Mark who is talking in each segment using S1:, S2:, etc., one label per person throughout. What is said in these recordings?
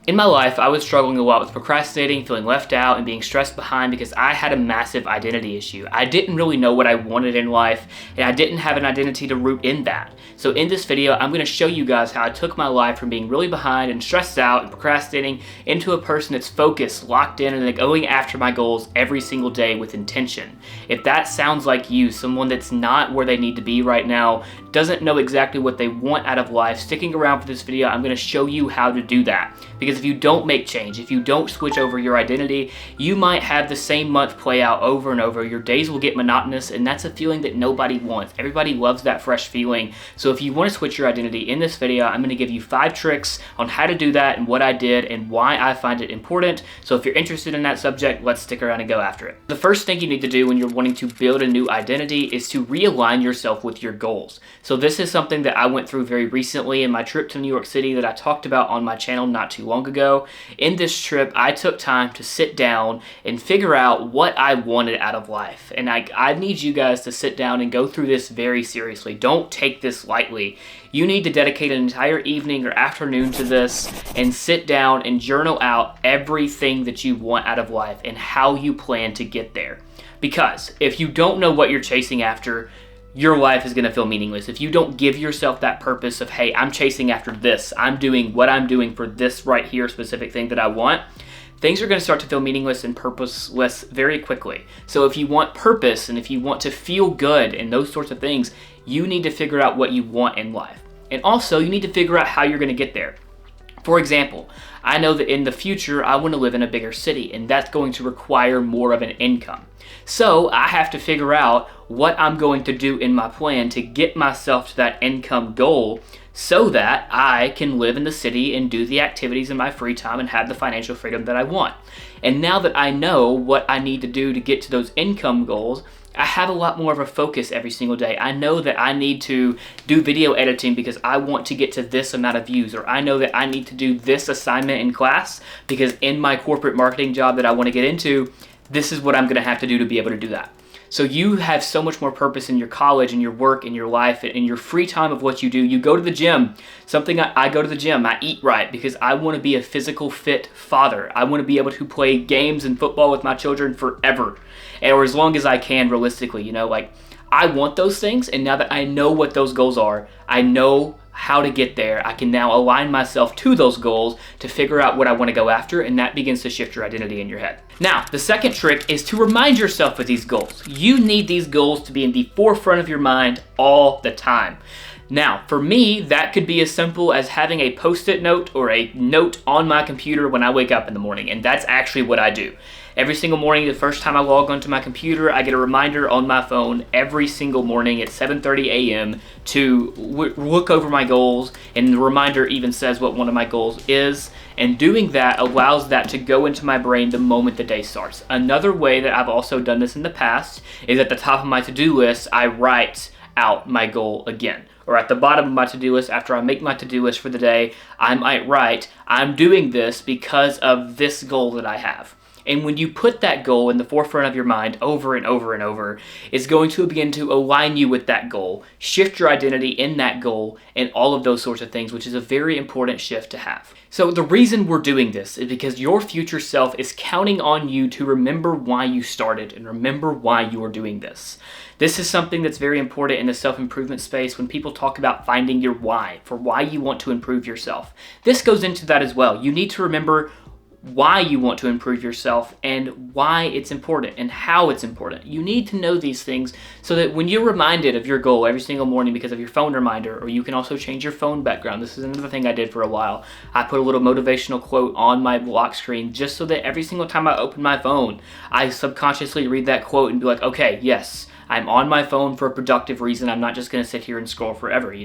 S1: In my life, I was struggling a lot with procrastinating, feeling left out, and being stressed behind because I had a massive identity issue. I didn't really know what I wanted in life, and I didn't have an identity to root in that. So in this video, I'm going to show you guys how I took my life from being really behind and stressed out and procrastinating into a person that's focused, locked in, and going after my goals every single day with intention. If that sounds like you, someone that's not where they need to be right now, doesn't know exactly what they want out of life, sticking around for this video, I'm going to show you how to do that. Because if you don't make change, if you don't switch over your identity, you might have the same month play out over and over. Your days will get monotonous, and that's a feeling that nobody wants. Everybody loves that fresh feeling. So if you want to switch your identity in this video, I'm going to give you 5 tricks on how to do that and what I did and why I find it important. So if you're interested in that subject, let's stick around and go after it. The first thing you need to do when you're wanting to build a new identity is to realign yourself with your goals. So this is something that I went through very recently in my trip to New York City that I talked about on my channel not too long ago. In this trip, I took time to sit down and figure out what I wanted out of life. And I need you guys to sit down and go through this very seriously. Don't take this lightly. You need to dedicate an entire evening or afternoon to this and sit down and journal out everything that you want out of life and how you plan to get there. Because if you don't know what you're chasing after, your life is going to feel meaningless. If you don't give yourself that purpose of, hey, I'm chasing after this, I'm doing what I'm doing for this right here specific thing that I want, things are going to start to feel meaningless and purposeless very quickly. So if you want purpose and if you want to feel good and those sorts of things, you need to figure out what you want in life. And also, you need to figure out how you're going to get there. For example, I know that in the future, I want to live in a bigger city, and that's going to require more of an income. So I have to figure out what I'm going to do in my plan to get myself to that income goal so that I can live in the city and do the activities in my free time and have the financial freedom that I want. And now that I know what I need to do to get to those income goals, I have a lot more of a focus every single day. I know that I need to do video editing because I want to get to this amount of views, or I know that I need to do this assignment in class because in my corporate marketing job that I want to get into, this is what I'm going to have to do to be able to do that. So you have so much more purpose in your college and your work and your life and your free time of what you do. You go to the gym. I go to the gym. I eat right because I want to be a physical fit father. I want to be able to play games and football with my children forever, or as long as I can realistically, I want those things. And now that I know what those goals are, I know how to get there. I can now align myself to those goals to figure out what I want to go after, and that begins to shift your identity in your head. Now, the second trick is to remind yourself of these goals. You need these goals to be in the forefront of your mind all the time. Now, for me, that could be as simple as having a post-it note or a note on my computer when I wake up in the morning, and that's actually what I do. Every single morning, the first time I log onto my computer, I get a reminder on my phone every single morning at 7:30 a.m. to look over my goals, and the reminder even says what one of my goals is, and doing that allows that to go into my brain the moment the day starts. Another way that I've also done this in the past is at the top of my to-do list, I write out my goal again. Or at the bottom of my to-do list, after I make my to-do list for the day, I might write, I'm doing this because of this goal that I have. And when you put that goal in the forefront of your mind over and over and over, it's going to begin to align you with that goal, shift your identity in that goal, and all of those sorts of things, which is a very important shift to have. So the reason we're doing this is because your future self is counting on you to remember why you started and remember why you are doing this. This is something that's very important in the self-improvement space when people talk about finding your why, for why you want to improve yourself. This goes into that as well. You need to remember why you want to improve yourself and why it's important and how it's important. You need to know these things so that when you're reminded of your goal every single morning because of your phone reminder, or you can also change your phone background. This is another thing I did for a while. I put a little motivational quote on my lock screen just so that every single time I open my phone, I subconsciously read that quote and be like, okay, yes, I'm on my phone for a productive reason. I'm not just going to sit here and scroll forever,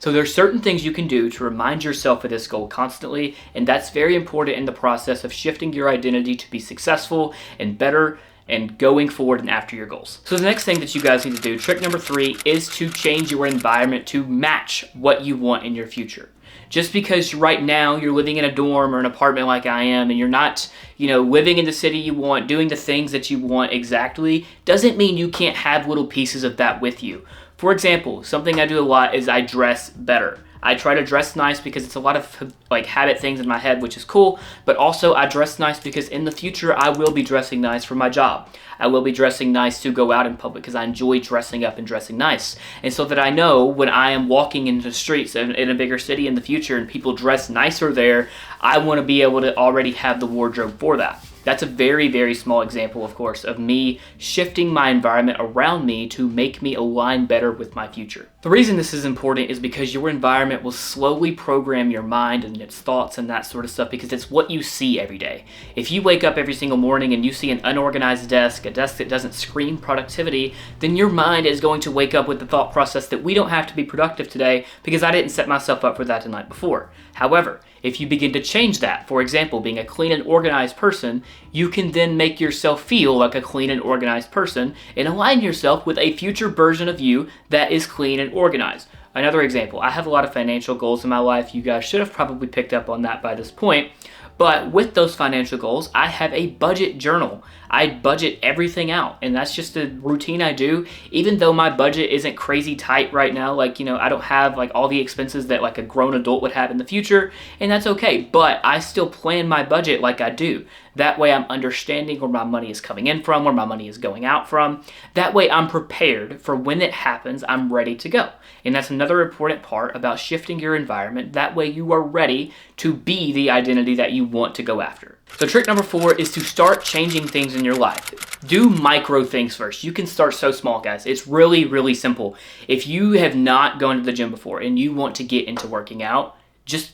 S1: So there's certain things you can do to remind yourself of this goal constantly, and that's very important in the process of shifting your identity to be successful and better and going forward and after your goals. So the next thing that you guys need to do, trick number 3, is to change your environment to match what you want in your future. Just because right now you're living in a dorm or an apartment like I am and you're not, living in the city you want, doing the things that you want exactly, doesn't mean you can't have little pieces of that with you. For example, something I do a lot is I dress better. I try to dress nice because it's a lot of like habit things in my head, which is cool, but also I dress nice because in the future I will be dressing nice for my job. I will be dressing nice to go out in public because I enjoy dressing up and dressing nice. And so that I know when I am walking into the streets in a bigger city in the future and people dress nicer there, I want to be able to already have the wardrobe for that. That's a very, very small example, of course, of me shifting my environment around me to make me align better with my future. The reason this is important is because your environment will slowly program your mind and its thoughts and that sort of stuff because it's what you see every day. If you wake up every single morning and you see an unorganized desk, a desk that doesn't scream productivity, then your mind is going to wake up with the thought process that we don't have to be productive today because I didn't set myself up for that the night before. However, if you begin to change that, for example, being a clean and organized person, you can then make yourself feel like a clean and organized person and align yourself with a future version of you that is clean and organized. Another example, I have a lot of financial goals in my life. You guys should have probably picked up on that by this point. But with those financial goals, I have a budget journal. I budget everything out, and that's just a routine I do. Even though my budget isn't crazy tight right now, like, I don't have like all the expenses that like a grown adult would have in the future, and that's okay. But I still plan my budget like I do. That way I'm understanding where my money is coming in from, where my money is going out from. That way I'm prepared for when it happens, I'm ready to go. And that's another important part about shifting your environment. That way you are ready to be the identity that you want to go after. So trick number 4 is to start changing things in your life. Do micro things first. You can start so small, guys. It's really, really simple. If you have not gone to the gym before and you want to get into working out, just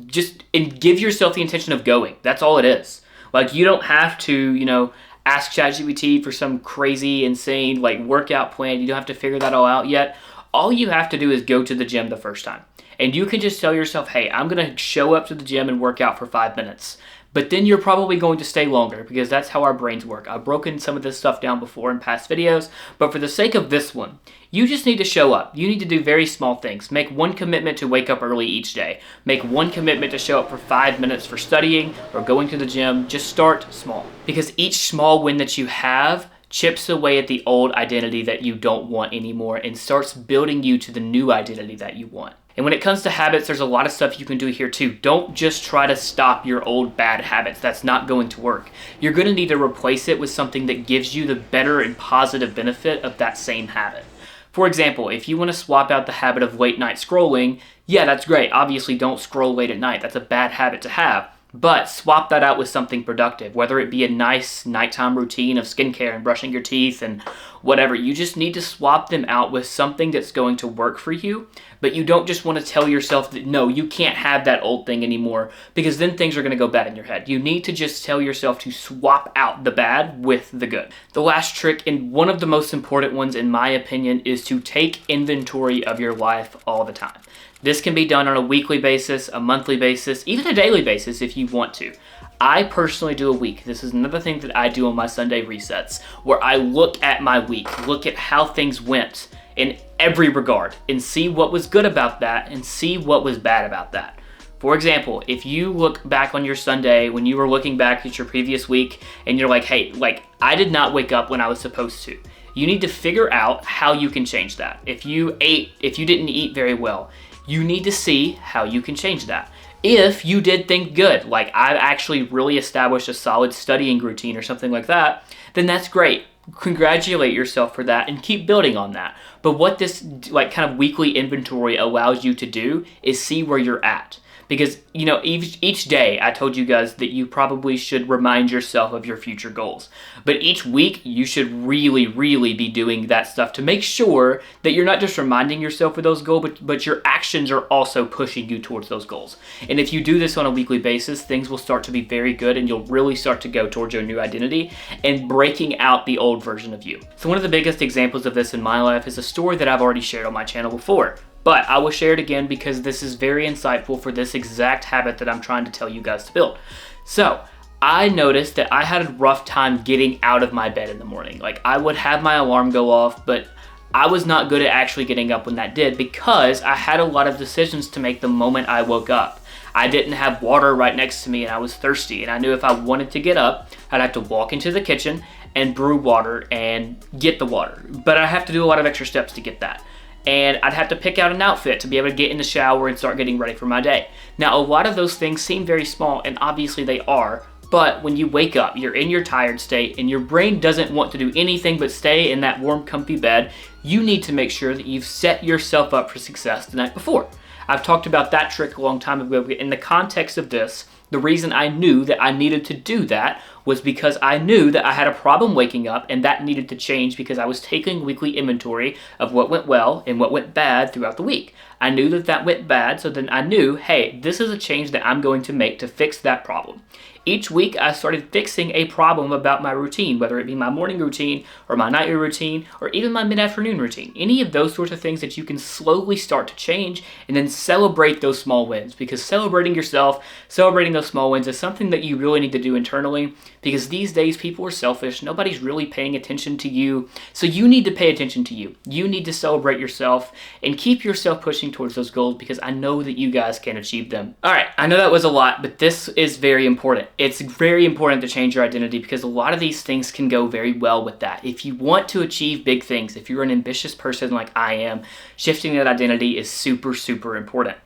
S1: give yourself the intention of going. That's all it is. Like, you don't have to, ask ChatGPT for some crazy, insane, like, workout plan. You don't have to figure that all out yet. All you have to do is go to the gym the first time. And you can just tell yourself, hey, I'm going to show up to the gym and work out for 5 minutes. But then you're probably going to stay longer because that's how our brains work. I've broken some of this stuff down before in past videos, but for the sake of this one, you just need to show up. You need to do very small things. Make one commitment to wake up early each day. Make one commitment to show up for 5 minutes for studying or going to the gym. Just start small. Because each small win that you have chips away at the old identity that you don't want anymore and starts building you to the new identity that you want. And when it comes to habits, there's a lot of stuff you can do here too. Don't just try to stop your old bad habits. That's not going to work. You're going to need to replace it with something that gives you the better and positive benefit of that same habit. For example, if you want to swap out the habit of late night scrolling, yeah, that's great. Obviously, don't scroll late at night. That's a bad habit to have. But swap that out with something productive, whether it be a nice nighttime routine of skincare and brushing your teeth and whatever. You just need to swap them out with something that's going to work for you, but you don't just want to tell yourself that, no, you can't have that old thing anymore, because then things are going to go bad in your head. You need to just tell yourself to swap out the bad with the good. The last trick, and one of the most important ones in my opinion, is to take inventory of your life all the time. This can be done on a weekly basis, a monthly basis, even a daily basis if you want to. I personally do a week. This is another thing that I do on my Sunday resets, where I look at my week, look at how things went in every regard, and see what was good about that and see what was bad about that. For example, if you look back on your Sunday when you were looking back at your previous week and you're like, hey, I did not wake up when I was supposed to. You need to figure out how you can change that. If you didn't eat very well, you need to see how you can change that. If you did think good, like I've actually really established a solid studying routine or something like that, then that's great. Congratulate yourself for that and keep building on that. But what this kind of weekly inventory allows you to do is see where you're at. Because, each day I told you guys that you probably should remind yourself of your future goals. But each week you should really, really be doing that stuff to make sure that you're not just reminding yourself of those goals, but your actions are also pushing you towards those goals. And if you do this on a weekly basis, things will start to be very good and you'll really start to go towards your new identity and breaking out the old version of you. So one of the biggest examples of this in my life is a story that I've already shared on my channel before. But I will share it again because this is very insightful for this exact habit that I'm trying to tell you guys to build. So I noticed that I had a rough time getting out of my bed in the morning. Like, I would have my alarm go off, but I was not good at actually getting up when that did because I had a lot of decisions to make the moment I woke up. I didn't have water right next to me and I was thirsty, and I knew if I wanted to get up, I'd have to walk into the kitchen and brew water and get the water. But I have to do a lot of extra steps to get that. and I'd have to pick out an outfit to be able to get in the shower and start getting ready for my day. Now, a lot of those things seem very small, and obviously they are, but when you wake up, you're in your tired state and your brain doesn't want to do anything but stay in that warm, comfy bed. You need to make sure that you've set yourself up for success the night before. I've talked about that trick a long time ago. In the context of this, the reason I knew that I needed to do that was because I knew that I had a problem waking up, and that needed to change because I was taking weekly inventory of what went well and what went bad throughout the week. I knew that that went bad, so then I knew, hey, this is a change that I'm going to make to fix that problem. Each week, I started fixing a problem about my routine, whether it be my morning routine or my nightly routine or even my mid-afternoon routine. Any of those sorts of things that you can slowly start to change and then celebrate those small wins, because celebrating yourself, celebrating those small wins is something that you really need to do internally, because these days people are selfish. Nobody's really paying attention to you, so you need to pay attention to you. You need to celebrate yourself and keep yourself pushing towards those goals, because I know that you guys can achieve them. All right, I know that was a lot, but this is very important. It's very important to change your identity, because a lot of these things can go very well with that. If you want to achieve big things, if you're an ambitious person like I am, shifting that identity is super, super important.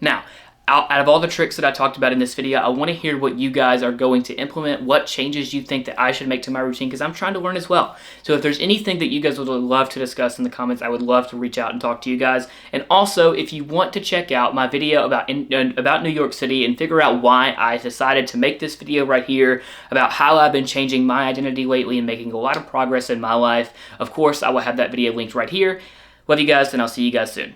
S1: Now, out of all the tricks that I talked about in this video, I want to hear what you guys are going to implement, what changes you think that I should make to my routine, because I'm trying to learn as well. So if there's anything that you guys would love to discuss in the comments, I would love to reach out and talk to you guys. And also, if you want to check out my video about New York City and figure out why I decided to make this video right here about how I've been changing my identity lately and making a lot of progress in my life, of course, I will have that video linked right here. Love you guys, and I'll see you guys soon.